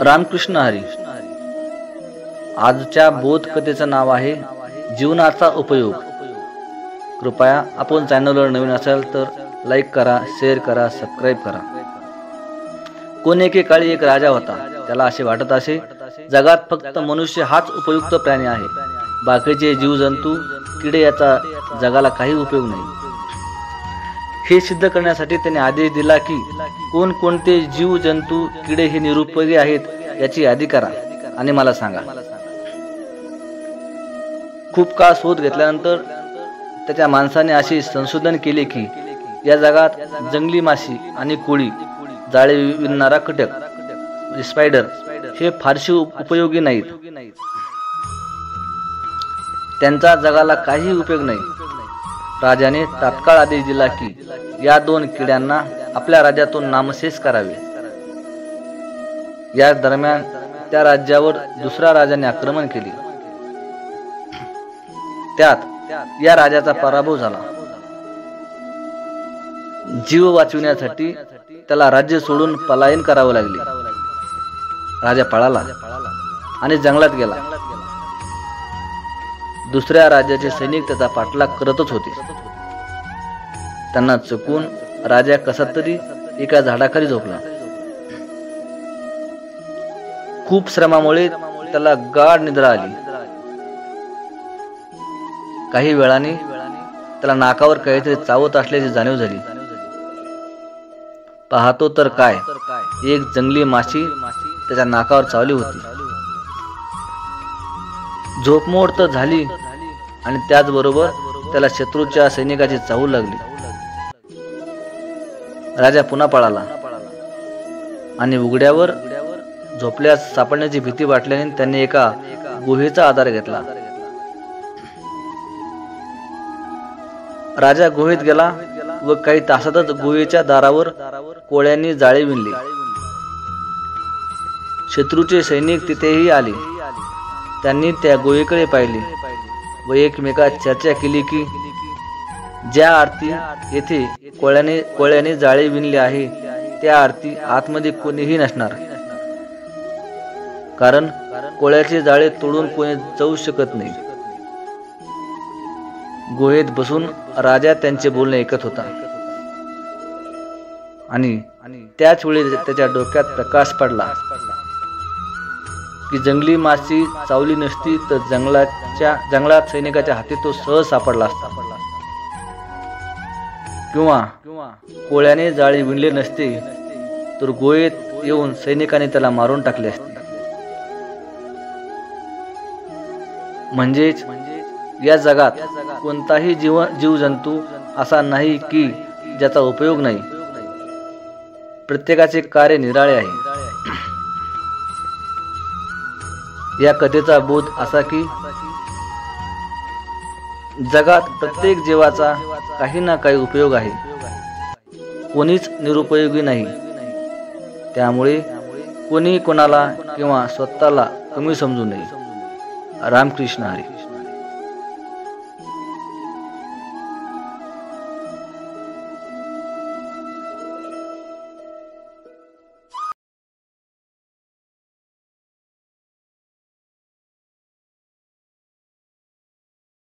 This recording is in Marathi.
रामकृष्ण हरी. आजच्या बोध कथेचं नाव आहे जीवनाचा उपयोग. कृपया आपण चॅनलवर नवीन असाल तर लाईक करा, शेअर करा, सबस्क्राईब करा. कोण एकेकाळी एक राजा होता. त्याला असे वाटत असे, जगात फक्त मनुष्य हाच उपयुक्त प्राणी आहे. बाकीचे जीवजंतू, किडे याचा जगाला काही उपयोग नाही. हे सिद्ध करण्यासाठी त्याने आदेश दिला की कोणकोणते जीव जंतू, किडे हे निरुपयोगी आहेत याची यादी करा आणि मला सांगा. खूप काळ शोध घेतल्यानंतर त्याच्या माणसाने असे संशोधन केले की या जगात जंगली माशी आणि कोळी, जाळे विणणारा कीटक म्हणजे स्पायडर हे फारसे उपयोगी नाहीत. त्यांचा जगाला काही उपयोग नाही. राजाने तात्काळ आदेश दिला की या 2 किड्यांना आपल्या राज्यातून नामशेष करावे. या दरम्यान त्या राज्यावर दुसऱ्या राजाने आक्रमण केले. त्यात या राजाचा पराभव झाला. जीव वाचविण्यासाठी त्याला राज्य सोडून पलायन करावे लागले. राजा पळाला आणि जंगलात गेला. दुसऱ्या राज्याचे सैनिक त्याचा पाठलाग करतच होते. त्यांना चुकून राजा कसा तरी एका झाडाखाली झोपला. खूप श्रमामुळे त्याला गाढ निद्रा आली. काही वेळाने त्याला नाकावर काहीतरी चावत असल्याची जाणीव झाली. पाहतो तर काय, एक जंगली माशी त्याच्या नाकावर चावली होती. झोपमोड तर झाली आणि त्याचबरोबर त्याला शत्रूच्या सैनिकाची चाहूल लागली. राजा पुन्हा पळाला आणि उघड्यावर झोपल्यास सापडण्याची भीती वाटल्याने त्यांनी एका गुहेचा आधार घेतला. राजा गुहेत गेला व काही तासातच गुहेच्या दारावर कोळ्यांनी जाळे विणले. शत्रूचे सैनिक तिथेही आले. त्यांनी त्या गुहेकडे पाहिले व एकमेकात चर्चा केली की ज्या अर्थी येथे कोळ्याने जाळे विणले आहे त्या अर्थी आतमध्ये कोणीही नसणार, कारण कोळ्याचे जाळे तोडून कोणी जाऊ शकत नाही. गुहेत बसून राजा त्यांचे बोलणे ऐकत होता आणि त्याच वेळी त्याच्या डोक्यात प्रकाश पडला की जंगली माशी चावली नसती तर जंगलात सैनिकाच्या हाती तो सहज सापडला असता, किंवा कोळ्याने जाळे विणले नसते तर गुहेत येऊन सैनिकांनी त्याला मारून टाकले असते. म्हणजेच या जगात कोणताही जीवजंतू असा नाही की ज्याचा उपयोग नाही. प्रत्येकाचे कार्य निराळे आहे. या कथेचा बोध असा की जगात प्रत्येक जीवाचा काही ना काही उपयोग आहे. कोणीच निरुपयोगी नाही. त्यामुळे कोणी कोणाला किंवा स्वतःला कमी समजू नये. रामकृष्ण हरी.